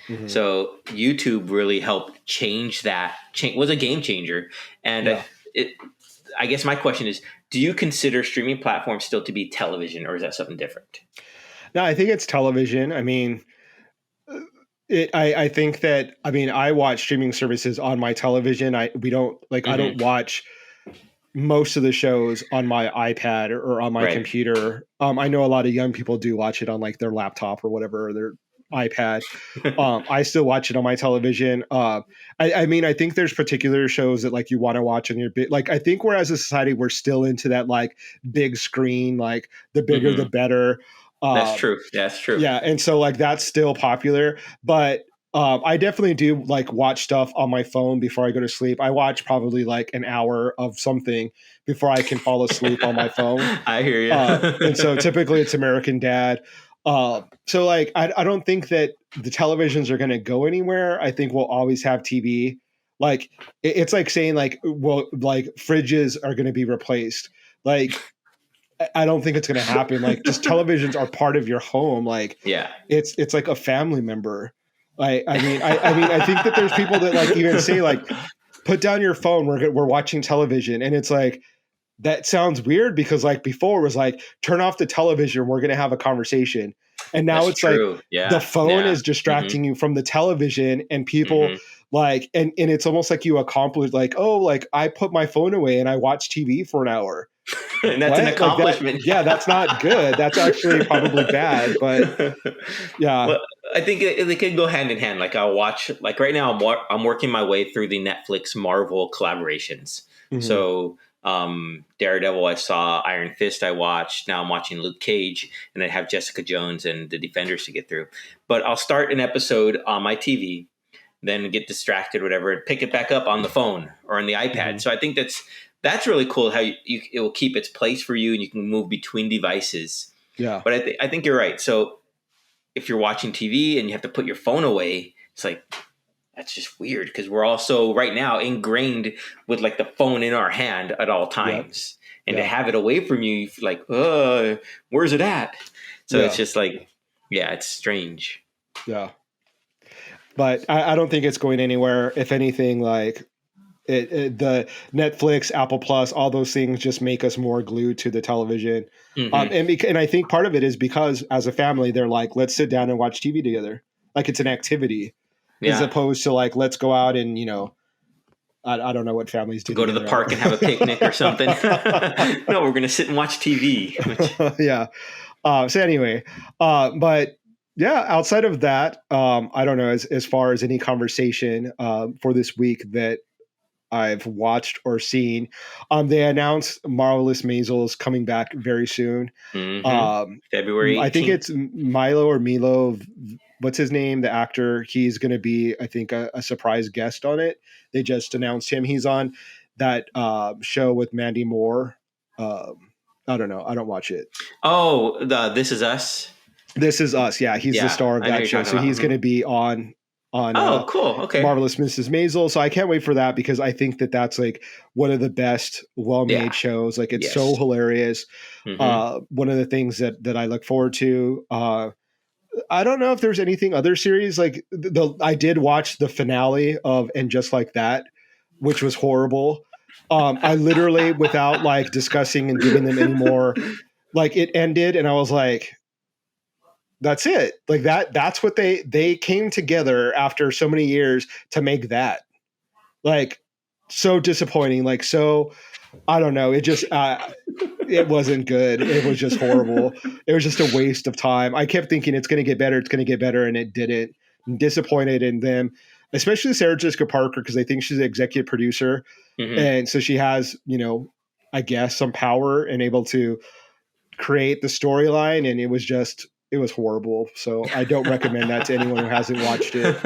Mhm. So YouTube really helped change that. Was a game changer. And Yeah. I guess my question is, do you consider streaming platforms still to be television, or is that something different? No, I think it's television. I mean, I think that, I mean, I watch streaming services on my television. We don't like, I don't watch most of the shows on my iPad or on my Right. computer. I know a lot of young people do watch it on like their laptop or whatever, or their iPad. I still watch it on my television. I mean, I think there's particular shows that like you want to watch on your big, like, I think we're as a society, we're still into that like big screen, like the bigger, the better. That's true. That's true. Yeah. And so like that's still popular, but I definitely do like watch stuff on my phone before I go to sleep. I watch probably like an hour of something before I can fall asleep on my phone. I hear you. And so typically it's American Dad. So like, I don't think that the televisions are going to go anywhere. I think we'll always have TV. Like it's like saying like, well, like fridges are going to be replaced. Like, I don't think it's going to happen. Like just televisions are part of your home. Like Yeah. it's like a family member. I mean, I think that there's people that like even say like, put down your phone. We're watching television. And it's like, that sounds weird because like before it was like, turn off the television. We're going to have a conversation. And now That's it's true. like Yeah. the phone Yeah. is distracting you from the television, and people like, and it's almost like you accomplish like, oh, like I put my phone away and I watch TV for an hour. And that's an accomplishment. Like yeah, that's not good. That's actually probably bad, but yeah. Well, I think they could go hand in hand. Like I'll watch, like right now, I'm working my way through the Netflix Marvel collaborations. Mhm. So Daredevil, I saw Iron Fist, I watched. Now I'm watching Luke Cage, and I have Jessica Jones and the Defenders to get through. But I'll start an episode on my TV, then get distracted, or whatever, and pick it back up on the phone or on the iPad. So I think that's really cool how it will keep its place for you, and you can move between devices. Yeah. But I think you're right. So if you're watching TV and you have to put your phone away, it's like, that's just weird because we're also right now ingrained with like the phone in our hand at all times. And to have it away from you, you feel like, where's it at? So it's just like, it's strange. Yeah. But I don't think it's going anywhere. If anything, like the Netflix, Apple Plus, all those things just make us more glued to the television. And I think part of it is because as a family, they're like, let's sit down and watch TV together. Like it's an activity as opposed to like, let's go out and, I don't know what families do. Go to the park and have a picnic or something. No, we're going to sit and watch TV. Yeah. So anyway, but yeah, outside of that, I don't know, as far as any conversation for this week that I've watched or seen, they announced Marvelous Maisels coming back very soon. February 18th. I think it's Milo. What's his name? The actor. He's going to be, I think, a surprise guest on it. They just announced him. He's on that show with Mandy Moore. I don't know. I don't watch it. Oh, This Is Us. This Is Us. Yeah, he's the star of that show. So he's going to be on. Oh, cool. Okay. Marvelous Mrs. Maisel. So I can't wait for that because I think that that's like one of the best well-made shows. Like it's so hilarious. One of the things that I look forward to. I don't know if there's anything other series like I did watch the finale of And Just Like That, which was horrible. I literally, without like discussing and giving them any more, like it ended and I was like, that's it. Like that's what they came together after so many years to make that. Like so disappointing. Like, so I don't know. It just, it wasn't good. It was just horrible. It was just a waste of time. I kept thinking it's going to get better. It's going to get better. And it didn't. I'm disappointed in them, especially Sarah Jessica Parker, because I think she's the executive producer. And so she has, I guess some power and able to create the storyline. And it was horrible. So I don't recommend that to anyone who hasn't watched it.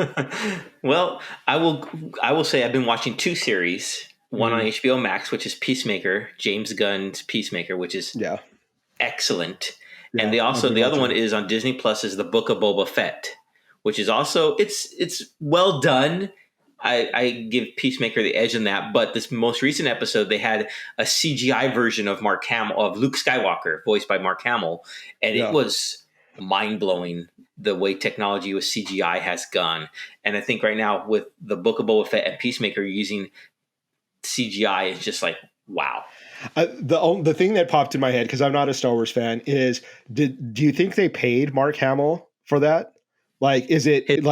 Well, I will say I've been watching two series. One on HBO Max, which is Peacemaker, James Gunn's Peacemaker, which is excellent. Yeah, and the other one is on Disney Plus is The Book of Boba Fett, which is also it's well done. I give Peacemaker the edge in that, but this most recent episode they had a CGI version of Luke Skywalker, voiced by Mark Hamill, and it was mind blowing the way technology with CGI has gone. And I think right now with The Book of Boba Fett and Peacemaker using CGI is just like, wow. The thing that popped in my head, because I'm not a Star Wars fan, is do you think they paid Mark Hamill for that? Like, is it did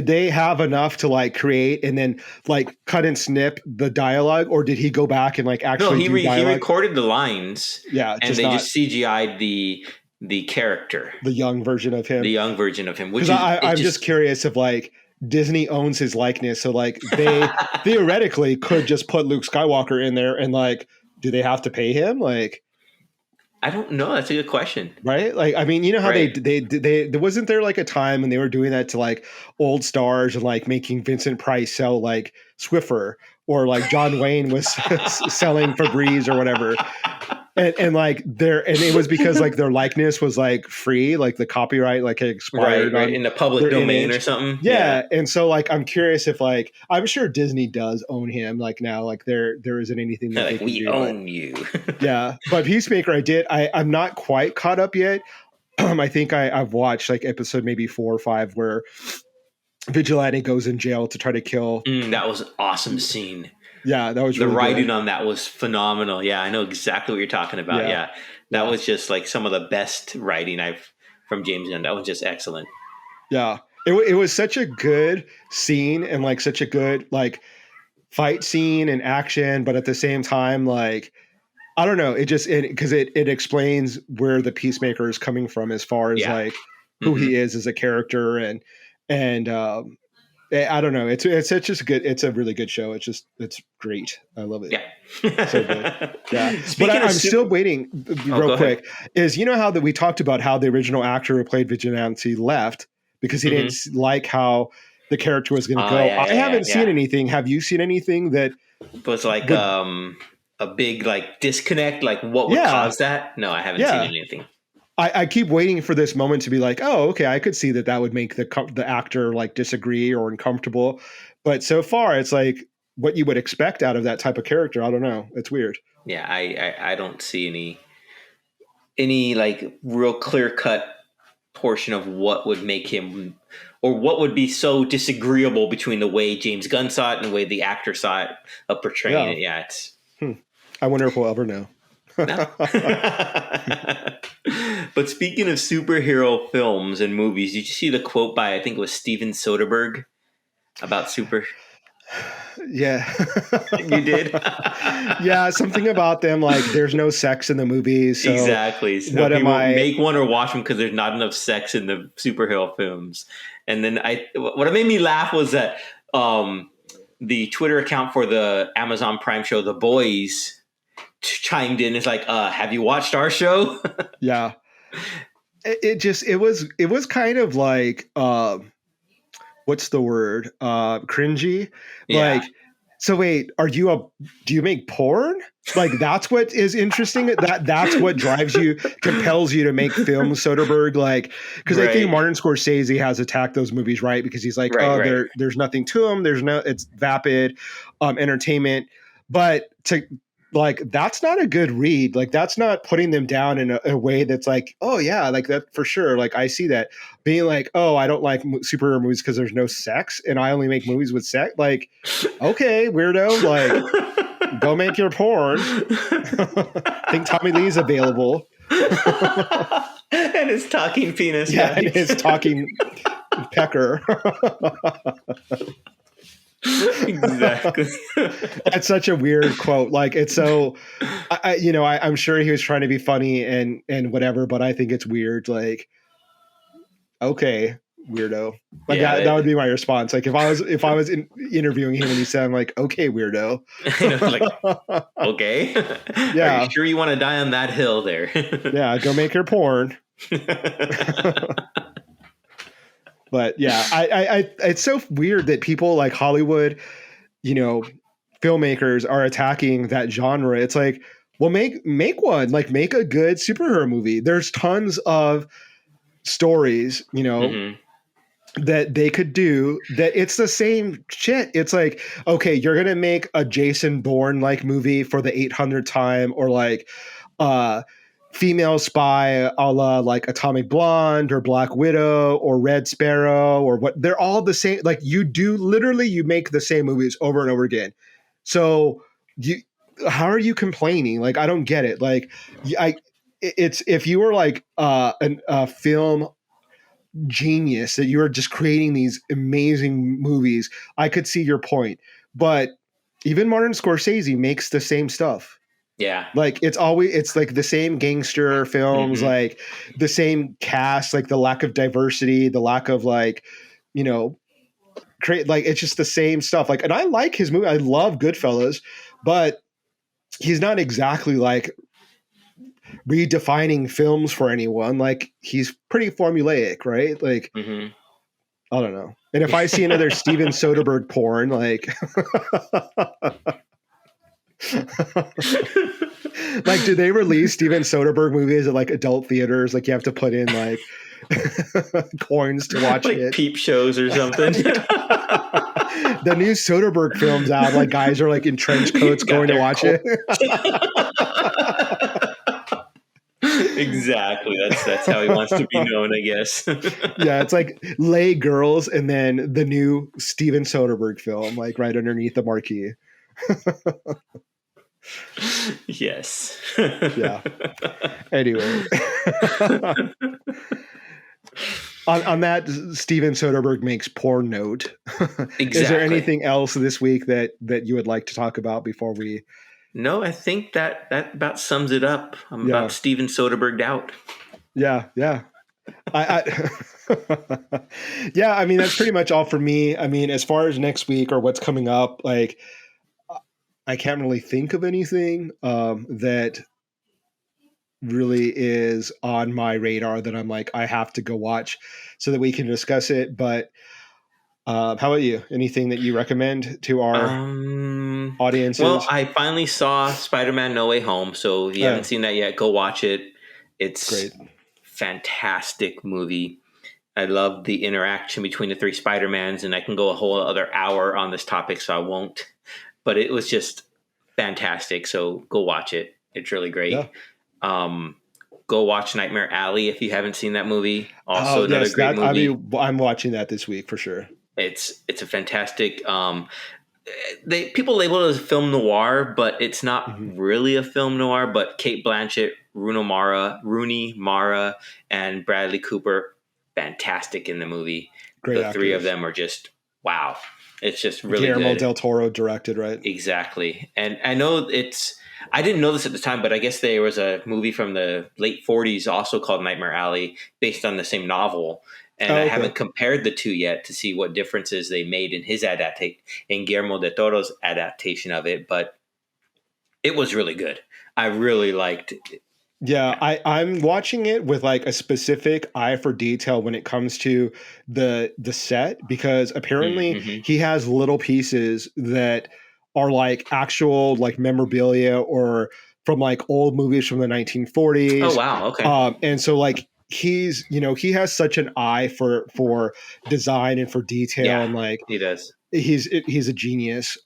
they have enough to like create and then like cut and snip the dialogue, or did he go back and like actually he recorded the lines, and they just CGI'd the character, the young version of him, which I'm just curious if like Disney owns his likeness, so like they theoretically could just put Luke Skywalker in there, and like, do they have to pay him? Like, I don't know. That's a good question, right? Like, I mean, you know how they wasn't there like a time when they were doing that to like old stars and like making Vincent Price sell like Swiffer, or like John Wayne was selling Febreze or whatever. And like it was because like their likeness was like free, like the copyright like had expired right, in the public domain or something. Yeah. And so like I'm curious if like I'm sure Disney does own him like now, like there isn't anything that like we own you. Yeah. But Peacemaker I'm not quite caught up yet. I think I've watched like episode maybe 4 or 5 where Vigilante goes in jail to try to kill. That was an awesome scene. Yeah, that was really the writing on that was phenomenal. Yeah, I know exactly what you're talking about. Yeah. That was just like some of the best writing from James Gunn. That was just excellent. Yeah, it was such a good scene and like such a good like fight scene and action, but at the same time, like I don't know, because it explains where the Peacemaker is coming from as far as like who he is as a character and I don't know. It's just good. It's a really good show. It's great. I love it. Yeah. So good. Yeah. But I'm still waiting real quick is, how that we talked about how the original actor who played Vigilante left because he didn't like how the character was going to go. I haven't seen anything. Have you seen anything that was like, a big like disconnect? Like what would cause that? No, I haven't seen anything. I keep waiting for this moment to be like, oh, okay, I could see that would make the actor like disagree or uncomfortable. But so far, it's like what you would expect out of that type of character. I don't know. It's weird. Yeah, I don't see any like real clear cut portion of what would make him, or what would be so disagreeable between the way James Gunn saw it and the way the actor saw it of portraying it. Yeah, it's. I wonder if we'll ever know. No. But speaking of superhero films and movies, did you see the quote by, I think it was Steven Soderbergh about super? Yeah. You did? Yeah, something about them like there's no sex in the movies. So exactly. So what am I make one or watch them because there's not enough sex in the superhero films. And then what made me laugh was that the Twitter account for the Amazon Prime show The Boys chimed in. It's like, have you watched our show? Yeah. It was kind of like what's the word? Cringy. Yeah. Like, so wait, do you make porn? Like that's what is interesting. That's what compels you to make films, Soderbergh. Like, because I think Martin Scorsese has attacked those movies, right? Because he's like, there's nothing to them. It's vapid entertainment. But like that's not a good read. Like that's not putting them down in a way that's like, oh yeah, like that for sure. Like I see that being like, oh, I don't like superhero movies because there's no sex, and I only make movies with sex. Like, okay, weirdo. Like, go make your porn. I think Tommy Lee's available. And his talking penis. Yeah, and his talking pecker. Exactly. That's such a weird quote. Like it's so, I'm sure he was trying to be funny and whatever, but I think it's weird. Like, okay, weirdo. Like that would be my response. Like if I was interviewing him and he said, I'm like, okay, weirdo. Like, okay. Yeah. Are you sure you want to die on that hill there? Yeah. Go make your porn. But yeah, I it's so weird that people like Hollywood, filmmakers are attacking that genre. It's like, well, make one, like make a good superhero movie. There's tons of stories, that they could do that. It's the same shit. It's like, okay, you're going to make a Jason Bourne like movie for the 800th time, or like, female spy a la like Atomic Blonde or Black Widow or Red Sparrow or what. They're all the same. Like you make the same movies over and over again. So how are you complaining? Like, I don't get it. Like it's, if you were like a film genius that you are just creating these amazing movies, I could see your point. But even Martin Scorsese makes the same stuff. Yeah. Like it's like the same gangster films, like the same cast, like the lack of diversity, the lack of like, create, like, it's just the same stuff. Like, and I like his movie. I love Goodfellas, but he's not exactly like redefining films for anyone. Like he's pretty formulaic, right? Like, I don't know. And if I see another Steven Soderbergh porn, like, like, do they release Steven Soderbergh movies at like adult theaters? Like you have to put in like coins to watch like it. Peep shows or something. The new Soderbergh films out, like guys are like in trench coats going to watch it. Exactly. That's how he wants to be known, I guess. Yeah, it's like Lay Girls and then the new Steven Soderbergh film, like right underneath the marquee. Yes. Yeah. Anyway. On that Steven Soderbergh makes porn note, exactly. Is there anything else this week that you would like to talk about before we? No, I think that about sums it up. I'm about Steven Soderberghed out. Yeah, yeah. Yeah, I mean, that's pretty much all for me. I mean, as far as next week or what's coming up, like, I can't really think of anything that really is on my radar that I'm like, I have to go watch so that we can discuss it. But how about you? Anything that you recommend to our audiences? Well, I finally saw Spider-Man No Way Home. So if you haven't seen that yet, go watch it. It's great. fantastic movie. I love the interaction between the three Spider-Mans, and I can go a whole other hour on this topic, so I won't. But it was just fantastic. So go watch it. It's really great. Yeah. Go watch Nightmare Alley if you haven't seen that movie. Also, Oh, another yes, great movie. I mean, I'm watching that this week for sure. It's a fantastic. People label it as a film noir, but it's not really a film noir. But Kate Blanchett, Rooney Mara, and Bradley Cooper, fantastic in the movie. Great The actors. three of them are just wow. It's just really Guillermo good. del Toro directed, right? Exactly. And I know I didn't know this at the time, but I guess there was a movie from the late 40s also called Nightmare Alley based on the same novel. And I haven't compared the two yet to see what differences they made in his in Guillermo del Toro's adaptation of it. But it was really good. I really liked it. Yeah, I'm watching it with like a specific eye for detail when it comes to the set, because apparently he has little pieces that are like actual like memorabilia or from like old movies from the 1940s. Oh wow, okay. And so like he has such an eye for design and for detail, and like he does. He's a genius.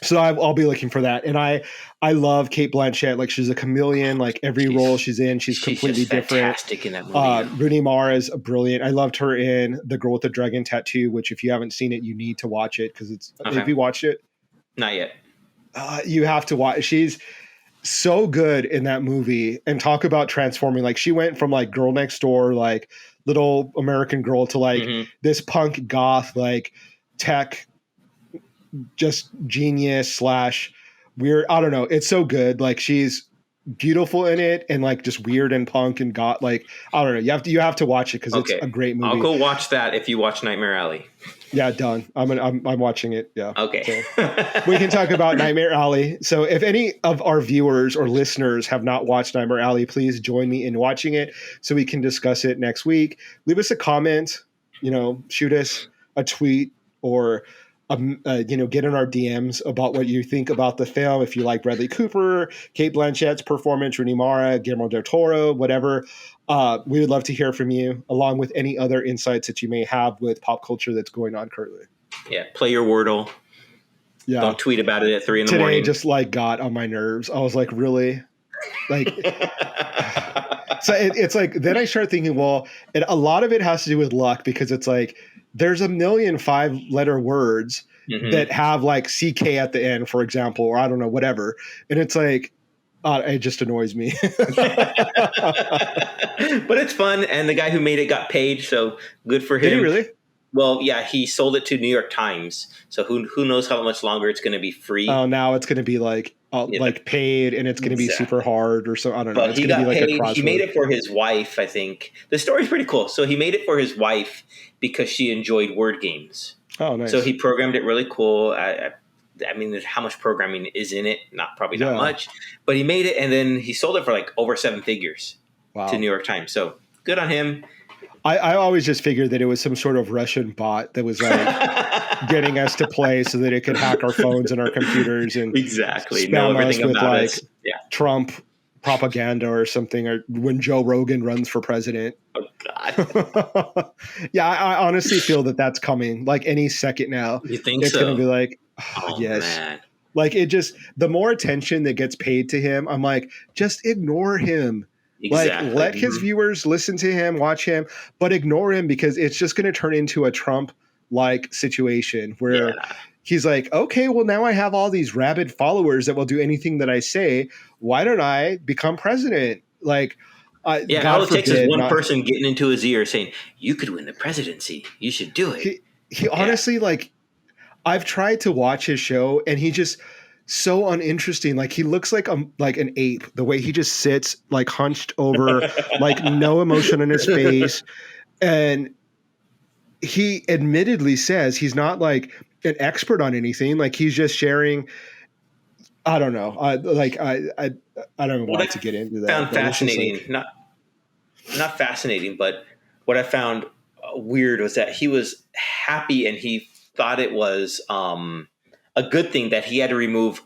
So I'll be looking for that. And I love Kate Blanchett. Like, she's a chameleon. Like, every role she's in, she's completely different. Fantastic in that movie. Rooney Mara is brilliant. I loved her in The Girl with the Dragon Tattoo, which if you haven't seen it, you need to watch it, because it's. Okay. Have you watched it? Not yet. You have to watch. She's so good in that movie. And talk about transforming. Like, she went from like girl next door, like little American girl, to like this punk goth, like tech, just genius / weird. I don't know. It's so good. Like, she's beautiful in it, and like just weird and punk and got like, I don't know. You have to watch it because it's a great movie. I'll go watch that if you watch Nightmare Alley. Yeah, done. I'm watching it. Yeah. Okay. So we can talk about Nightmare Alley. So if any of our viewers or listeners have not watched Nightmare Alley, please join me in watching it so we can discuss it next week. Leave us a comment. Shoot us a tweet, or get in our DMs about what you think about the film. If you like Bradley Cooper, Kate Blanchett's performance, Rooney Mara, Guillermo del Toro, whatever, we would love to hear from you, along with any other insights that you may have with pop culture that's going on currently. Yeah, play your Wordle. Yeah, don't tweet about it at 3 a.m. Today just like got on my nerves. I was like, really? Like, so it's like, then I start thinking, well, a lot of it has to do with luck, because it's like, there's a million 5-letter words that have like CK at the end, for example, or I don't know, whatever. And it's like, it just annoys me. But it's fun. And the guy who made it got paid. So good for him. Did he really? Well, yeah, he sold it to New York Times. So who knows how much longer it's going to be free. Oh, now it's going to be like paid, and it's going to be super hard, or so. I don't know. But it's he going to got be like paid. He made it for his wife, I think. The story's pretty cool. So he made it for his wife because she enjoyed word games. Oh, nice. So he programmed it really cool. I mean, how much programming is in it? Probably not much. But he made it, and then he sold it for like over 7 figures to New York Times. So good on him. I always just figured that it was some sort of Russian bot that was like getting us to play so that it could hack our phones and our computers and know everything us with about like Trump propaganda or something, or when Joe Rogan runs for president. Oh God. Yeah, I honestly feel that that's coming like any second now. You think it's going to be like, yes. Man. Like, it just, the more attention that gets paid to him, I'm like, just ignore him. Exactly. Like, let his viewers listen to him, watch him, but ignore him, because it's just going to turn into a Trump-like situation where he's like, okay, well, now I have all these rabid followers that will do anything that I say. Why don't I become president? Like, all it takes is one person getting into his ear saying, you could win the presidency. You should do it. He honestly, like, I've tried to watch his show, and he just so uninteresting. Like, he looks like an ape, the way he just sits like hunched over, like no emotion in his face. And he admittedly says he's not like an expert on anything. Like, he's just sharing. I don't know. I don't want to get into that. Found fascinating, like, not fascinating, but what I found weird was that he was happy, and he thought it was a good thing that he had to remove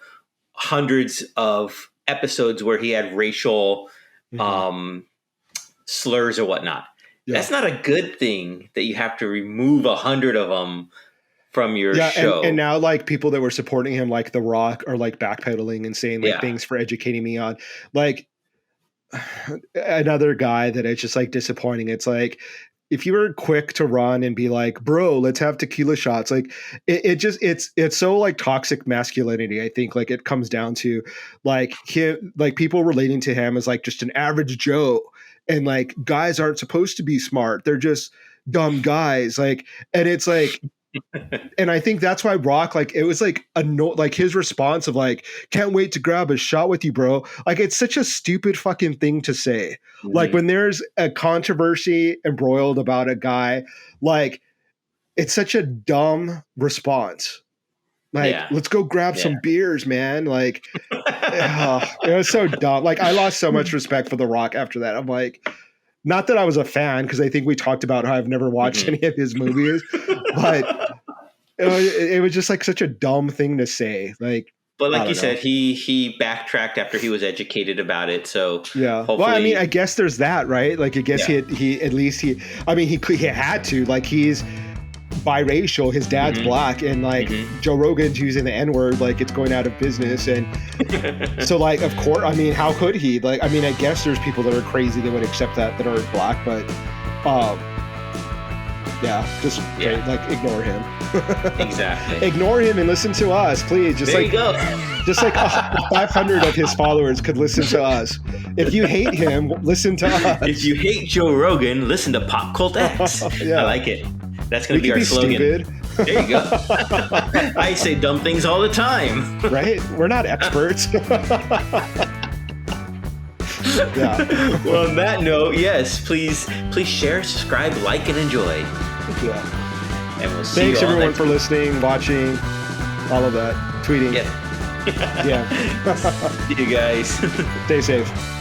hundreds of episodes where he had racial slurs or whatnot. Yeah. That's not a good thing that you have to remove 100 of them from your show. And now like people that were supporting him, like The Rock, are like backpedaling and saying like thanks for educating me on like another guy that it's just like disappointing. It's like, if you were quick to run and be like, bro, let's have tequila shots, like it's so like toxic masculinity. I think like it comes down to like him, like people relating to him as like just an average Joe, and like guys aren't supposed to be smart. They're just dumb guys. Like, and it's like, and I think that's why Rock, like, it was like like his response of like, can't wait to grab a shot with you, bro. Like, it's such a stupid fucking thing to say. Mm-hmm. Like when there's a controversy embroiled about a guy, like it's such a dumb response. Like, let's go grab some beers, man. Like, it was so dumb. Like, I lost so much respect for The Rock after that. I'm like, not that I was a fan, because I think we talked about how I've never watched any of his movies, but it was just like such a dumb thing to say. Like, but like you said, he backtracked after he was educated about it. So hopefully, well, I mean, I guess there's that, right? Like, I guess he at least he had to, like, he's biracial, his dad's black, and like Joe Rogan's using the N-word, like it's going out of business, and so like, of course, I mean, how could he? Like, I mean, I guess there's people that are crazy that would accept that are black, but like ignore him. Exactly. Ignore him and listen to us, please. Just there like, you go. Just like 500 of his followers could listen to us. If you hate him, listen to us. If you hate Joe Rogan, listen to PopCultX. I like it. That's going to be our slogan. Stupid. There you go. I say dumb things all the time. Right? We're not experts. Well, on that note, yes, please share, subscribe, like, and enjoy. Yeah. And we'll see Thanks you all everyone for listening, watching, all of that, tweeting. Yeah. Yeah. See you guys. Stay safe.